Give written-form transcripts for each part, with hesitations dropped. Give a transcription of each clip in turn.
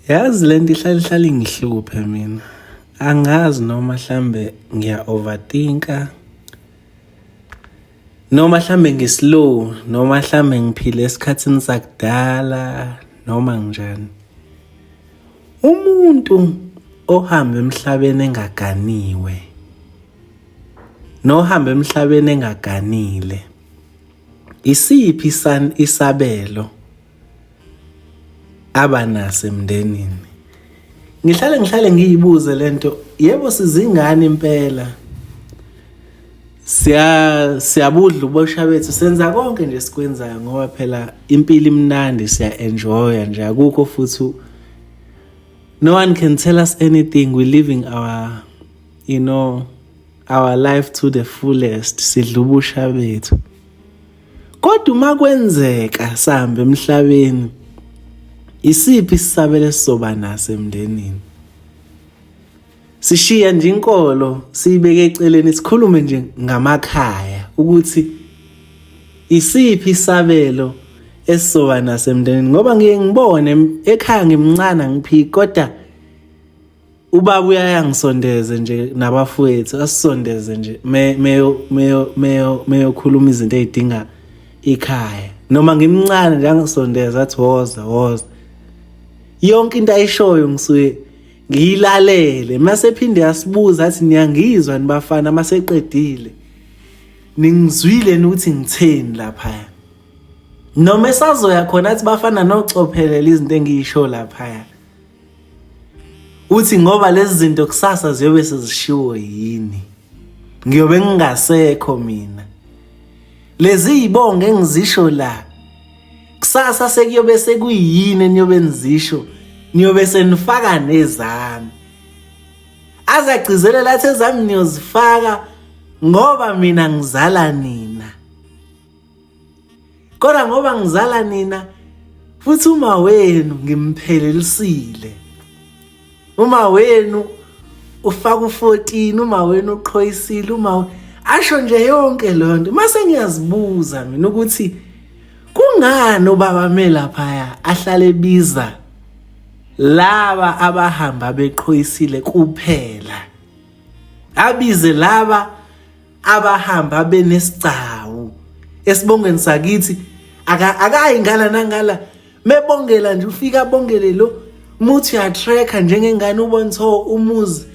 Yazi lento ihlala ingihluphe mina. Angazi noma mhlambe ngiya-overthinka noma mhlambe ngislow noma mhlambe ngiphile esikhathini sakudala noma njani. Umuntu ohamba emhlabeni engaganiwe nohamba emhlabeni engaganile isiphi isabelo abanaso emndenini? Ngihlale ngiyibuze lento. Yebo sizingane impela, siyabudla ubosha bethu, senza konke nje sikwenzayo ngoba phela impilo imnandi, siya-enjoya nje, akukho futhi no one can tell us anything. We're living our life to the fullest, sidla ubusha bethu. Kodwa uma kwenzeka sihamba emhlabeni, isiphi isabelo esizoba naso emndenini? Sishiya nje inkolo siyibeke eceleni, sikhulume nje ngamakhaya ukuthi isiphi isabelo esizoba naso emndenini. Ngoba ngike ngibone ekhaya ngimncane ngiphiki, kodwa ubaba uyayangisondeze nje nabafowethu, asisondeze nje meyokhuluma izinto ezidinga ikhaya. Noma ngimncane nje angisondeza athi woza. Yonke into ayishoyo ngisuke ngiyilalele. Mase phinde yasibuza athi niyangizwa nibafana, mase eqedile ningizwile ukuthi ngitheni lapha. Noma esazoya khona athi bafana nocophelela izinto engiyisho lapha. Uthi ngoba lezi zinto kusasa ziyobe sezishiwo yini, ngiyobe ngingasekho mina. Lezi ibonge engizisho la kusasa sekuyobe sekuyini eniyobe nizisho, niyobe senifaka nezami. Azacizela lathi ezami niyozifaka ngoba mina ngizala nina. Kodwa ngoba ngizala nina futhi uma wenu ngimphelelise. Uma wenu ufaka u14, uma wenu uqhoyisile, asho nje yonke lonto. Mase ngiyazibuza mina ukuthi kungani ubaba melapha ahlale biza laba abahamba beqhoyisile kuphela, abize laba abahamba benesicau. Esibongweni sakithi akayingala nangala, mebongela nje ufika bongele lo muthi uyatracka njengengane ubona umuzi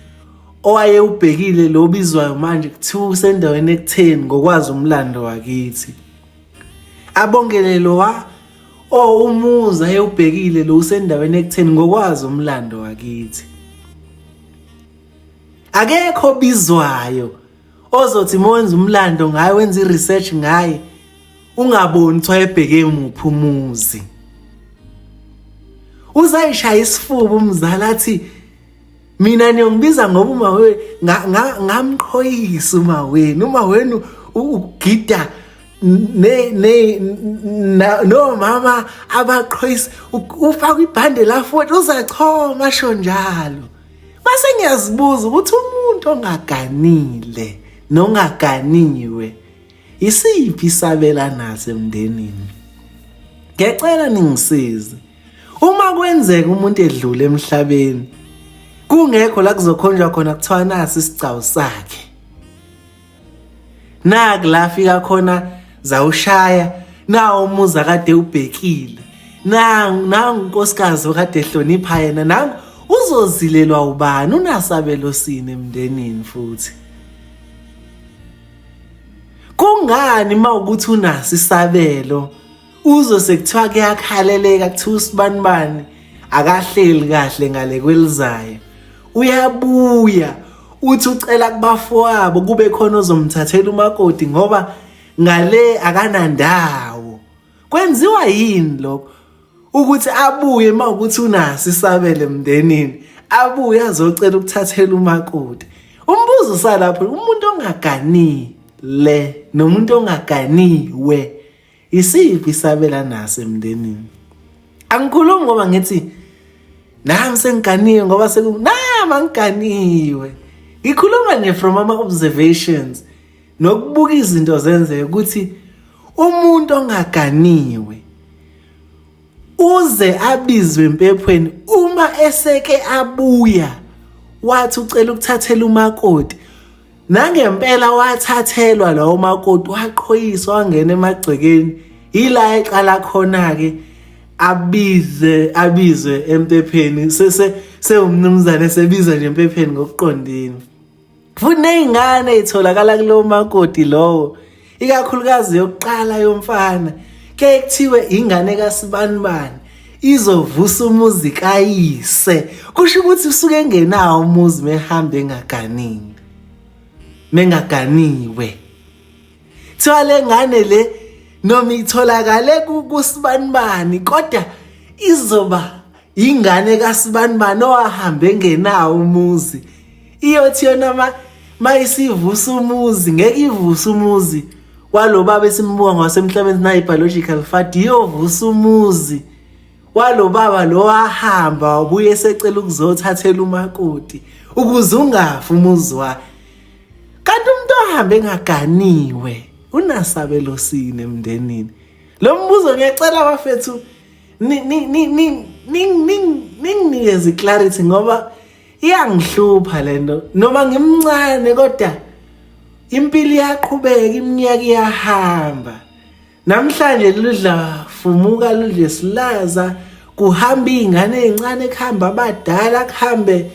owaye ubhekile lo bizwayo manje kuthiwa usendaweni ekutheni ngokwazi umlando wakithi. Abongele lo umuzi ayewubhekile lo usendaweni ekutheni ngokwazi umlando wakithi. Akekho bizwayo ozothi mwenza umlando ngaye, wenza iresearch ngaye, ungaboni ukuthi wayebheke umuphi umuzi. Uzayishaya isifuba umzala athi mina niyongibiza ngoba uma we ngamqhoyisa uma wenu ugida no mama abaqhoyisa ufaka ibhande la futhi uzachoma asho njalo. Mase ngiyazibuza ukuthi umuntu ongaganile nongaganiwe isiphi isabela naso emndenini? Ngiyacela ningisize. Uma kwenzeka umuntu edlule emhlabeni kungekho la kuzokhonjwa khona kuthiwa nasi isicau sakhe, naku la fika khona zawushaya, nawo umuzi akade ubhekile, nangu unkosikazi okade ehlonipha yena, nangu uzozilelwa ubani, unasabelo sini emndenini futhi? Kungani mawukuthi unasi isabelo uzosekuthiwa kuyakhaleleka kuthiwa usibanibani akahleli kahle ngale kwelizayo, uyabuya uthi ucela kubafowabo kube khona ozomthathela umakoti ngoba ngale akanandawo? Kwenziwa yini lokho ukuthi abuye mawukuthi unasi isabelo emndenini, abuye azocela ukuthathela umakoti? Umbuzo usalapho, umuntu ongaganile nomuntu ongaganiwe isiphi isabela naso emndenini? Angikhulumi ngoba ngithi nami sengiganiwe ngoba ngiganiwe. Ngikhuluma nje from ama-observations nokubuka izinto zenzeka ukuthi umuntu ongaganiwe uze abizwe empephweni uma uma eseke abuya wathi ucela ukuthathela umakoti, nangempela wathathelwa lawo makoti, waqhoyiswa, wangena emagcekeni. Ila eqala khona-ke abizwe empepheni, sewumnumzane esebiza nje empepheni ngokuqondile. Futhi ney'ngane ey'tholakala kulowo makoti lowo, ikakhulukazi yokuqala yomfana, ke kuthiwe ingane kaSibanibani izovusa umuzi kayise. Kusho ukuthi usuke engenawo umuzi mehamba mengaganiwe. Thiwa le ngane le noma itholakale kuSibanibani, kodwa izoba ingane kaSibanibani owahambe engenawo umuzi. Iyothi yona mayisivusa umuzi, ngeke ivuse umuzi walo baba esimbuka ngasemhlabeni na biological father, iyovusa umuzi walo baba lo wahamba wabuye esecela ukuzothathela umakoti ukuze ungafi umuzi wakhe. Kanti umuntu ohambe engaganiwe unasabelo sini emndenini? Lo mbuzo ngiyacela bafethu ninginikeze clarity ngoba iyangihlupha lento. Noma ngimncane kodwa impilo iyaqhubeka, iminyaka iyahamba. Namhlanje ludla fumuka, ludle silaza, kuhamba iy'ngane ey'ncane, kuhamba abadala, kuhambe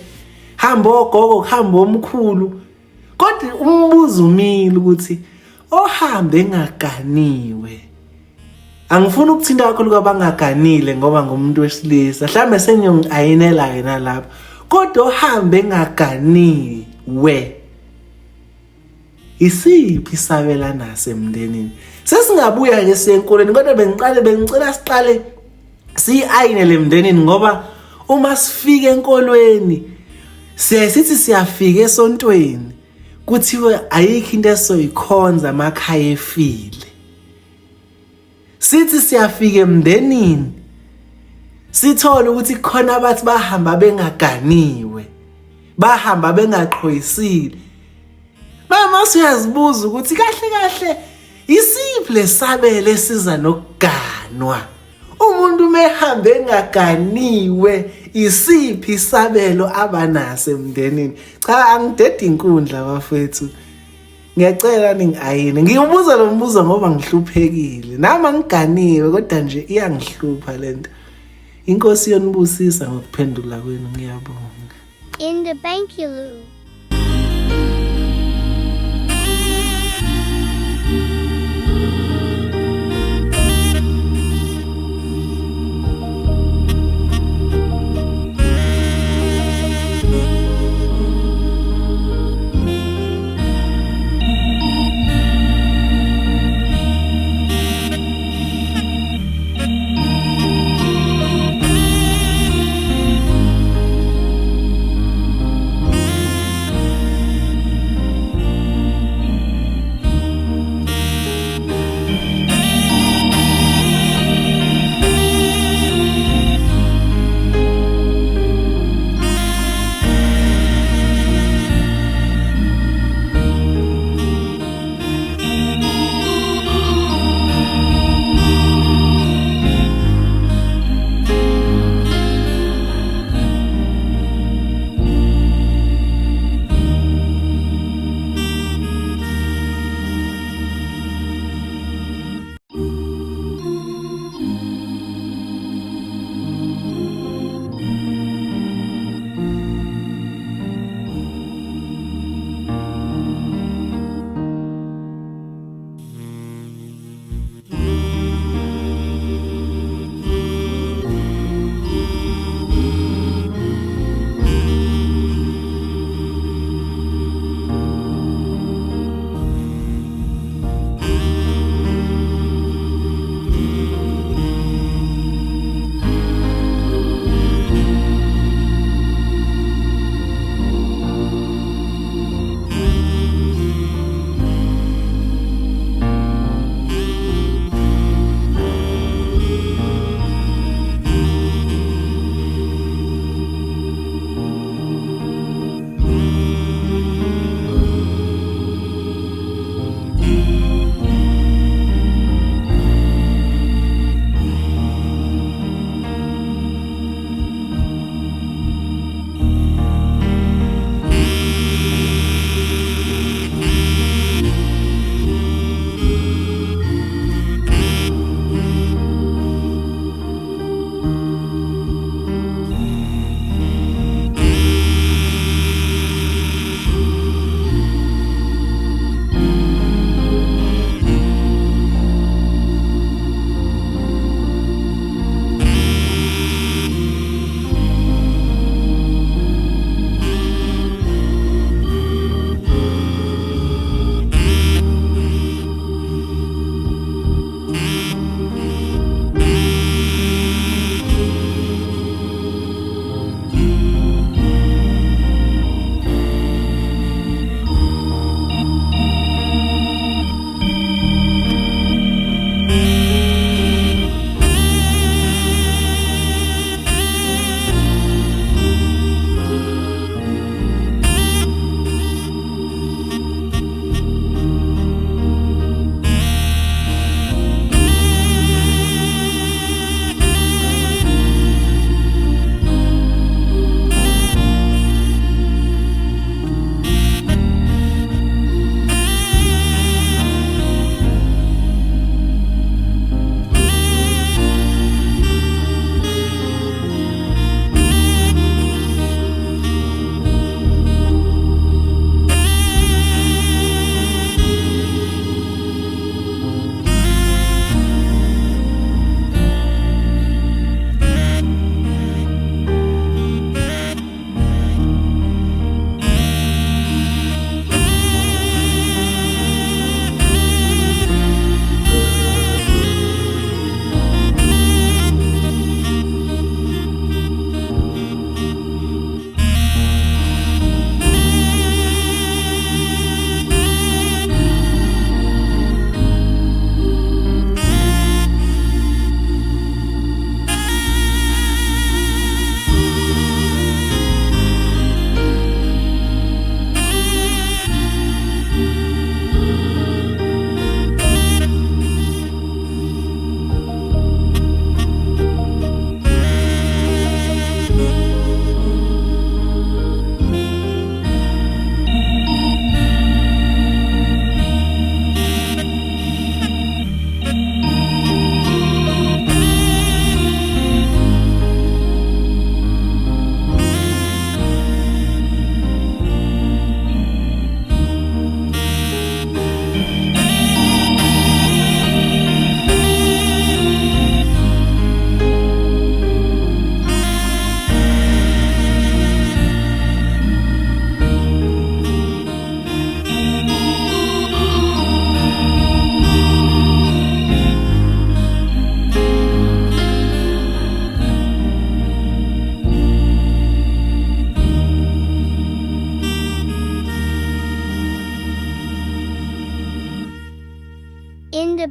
ogogo, kuhambe omkhulu. Kodwa umbuzo umile ukuthi ohambe engaganiwe, angifuni ukuthinta kakhulu kwabangaganile ngoba ngumuntu wesilisa, mhlawumbe sengiyoku-ayinela yena lapha, kodwa ohambe engaganiwe isiphi isabela semndenini? Sesingabuya-ke siye enkolweni, kodwa bengicela siqale siyi-ayinele emndenini, ngoba uma sifika enkolweni sithi siyafika esontweni kuthiwe ayikho into esizoyikhonza amakhaya efile. Sithi siyafika emndenini sithole ukuthi khona abathi bahamba bengaganiwe, bahamba bengaqhoyisile. Mama uyazibuza ukuthi kahle isiphi lesabelo esiza nokuganwa? Umuntu mehambe engaganiwe, isiphi isabelo abanaso emndenini? Cha, angidedi inkundla bafethu, ngiyacela ningi-ayine. Ngiwubuza lo mbuzo ngoba ngihluphekile, nami angiganiwe kodwa nje iyangihlupha lento. Inkosi yonibusisa ngokuphendula kwenu, ngiyabonga. In the Bankuloo.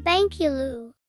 Bankulu.